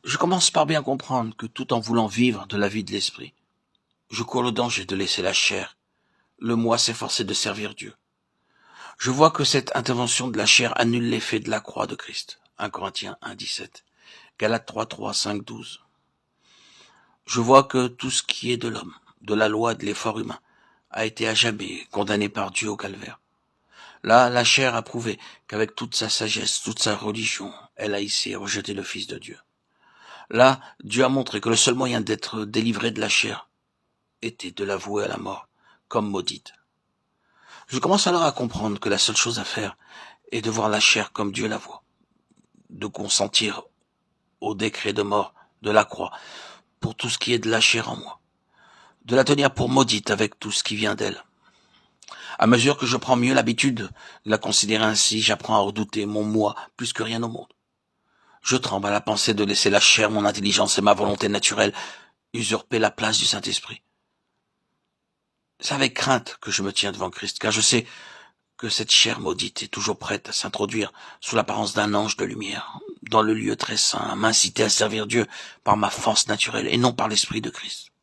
Je commence par bien comprendre que tout en voulant vivre de la vie de l'esprit, je cours le danger de laisser la chair, le moi s'efforcer de servir Dieu. Je vois que cette intervention de la chair annule l'effet de la croix de Christ. 1 Corinthiens 1, 17. Galates 3, 3, 5, 12. Je vois que tout ce qui est de l'homme, de la loi et de l'effort humain, a été à jamais condamné par Dieu au calvaire. Là, la chair a prouvé qu'avec toute sa sagesse, toute sa religion, elle a haïssé et rejeté le Fils de Dieu. Là, Dieu a montré que le seul moyen d'être délivré de la chair était de la vouer à la mort, comme maudite. Je commence alors à comprendre que la seule chose à faire est de voir la chair comme Dieu la voit, de consentir au décret de mort de la croix pour tout ce qui est de la chair en moi, de la tenir pour maudite avec tout ce qui vient d'elle. À mesure que je prends mieux l'habitude de la considérer ainsi, j'apprends à redouter mon moi plus que rien au monde. Je tremble à la pensée de laisser la chair, mon intelligence et ma volonté naturelle usurper la place du Saint-Esprit. C'est avec crainte que je me tiens devant Christ, car je sais que cette chair maudite est toujours prête à s'introduire sous l'apparence d'un ange de lumière, dans le lieu très saint, à m'inciter à servir Dieu par ma force naturelle et non par l'Esprit de Christ.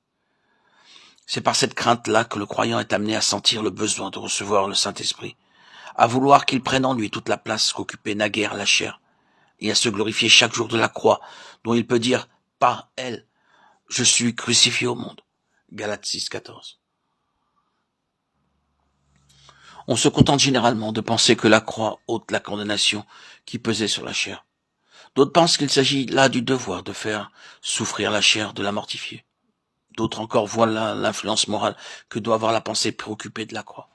C'est par cette crainte-là que le croyant est amené à sentir le besoin de recevoir le Saint-Esprit, à vouloir qu'il prenne en lui toute la place qu'occupait naguère la chair, et à se glorifier chaque jour de la croix, dont il peut dire, par elle, je suis crucifié au monde. Galates 6, 14. On se contente généralement de penser que la croix ôte la condamnation qui pesait sur la chair. D'autres pensent qu'il s'agit là du devoir de faire souffrir la chair, de la mortifier. D'autres encore voient là l'influence morale que doit avoir la pensée préoccupée de la croix.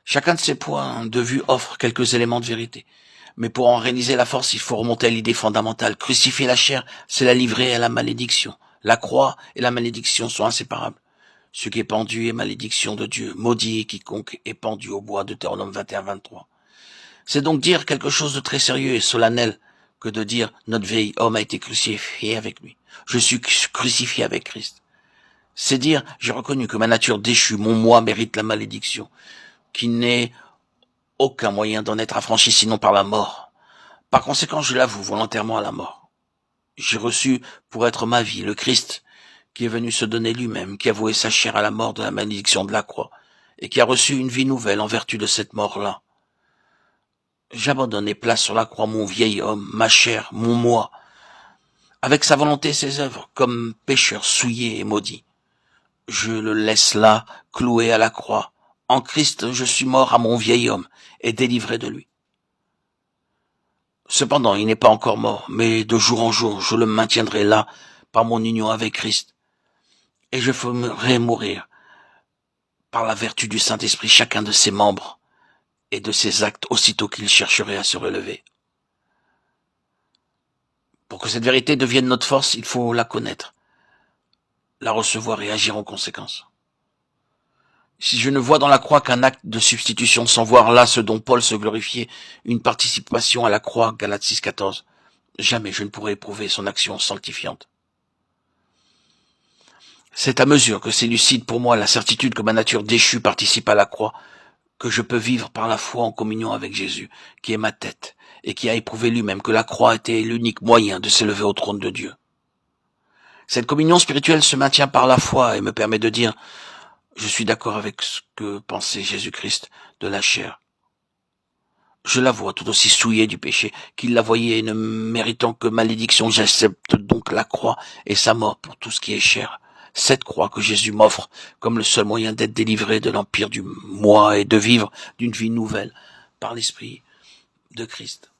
Chacun de ces points de vue offre quelques éléments de vérité. Mais pour en réaliser la force, il faut remonter à l'idée fondamentale. Crucifier la chair, c'est la livrer à la malédiction. La croix et la malédiction sont inséparables. Ce qui est pendu est malédiction de Dieu. Maudit quiconque est pendu au bois, Deutéronome 21, 23. C'est donc dire quelque chose de très sérieux et solennel que de dire notre vieil homme a été crucifié avec lui. Je suis crucifié avec Christ. C'est dire j'ai reconnu que ma nature déchue, mon moi mérite la malédiction, qu'il n'est aucun moyen d'en être affranchi sinon par la mort. Par conséquent, je l'avoue volontairement à la mort. J'ai reçu pour être ma vie le Christ qui est venu se donner lui-même, qui a voué sa chair à la mort de la malédiction de la croix, et qui a reçu une vie nouvelle en vertu de cette mort-là. J'abandonne et place sur la croix mon vieil homme, ma chair, mon moi, avec sa volonté et ses œuvres, comme pécheur souillé et maudit. Je le laisse là, cloué à la croix. En Christ, je suis mort à mon vieil homme et délivré de lui. Cependant, il n'est pas encore mort, mais de jour en jour, je le maintiendrai là, par mon union avec Christ. Et je ferai mourir, par la vertu du Saint-Esprit, chacun de ses membres et de ses actes aussitôt qu'il chercherait à se relever. Pour que cette vérité devienne notre force, il faut la connaître, la recevoir et agir en conséquence. Si je ne vois dans la croix qu'un acte de substitution sans voir là ce dont Paul se glorifiait, une participation à la croix, Galates 6, 14, jamais je ne pourrai éprouver son action sanctifiante. C'est à mesure que s'élucide pour moi la certitude que ma nature déchue participe à la croix, que je peux vivre par la foi en communion avec Jésus, qui est ma tête, et qui a éprouvé lui-même que la croix était l'unique moyen de s'élever au trône de Dieu. Cette communion spirituelle se maintient par la foi et me permet de dire « Je suis d'accord avec ce que pensait Jésus-Christ de la chair. Je la vois tout aussi souillée du péché qu'il la voyait et ne méritant que malédiction, j'accepte donc la croix et sa mort pour tout ce qui est cher. Cette croix que Jésus m'offre comme le seul moyen d'être délivré de l'empire du moi et de vivre d'une vie nouvelle par l'Esprit de Christ.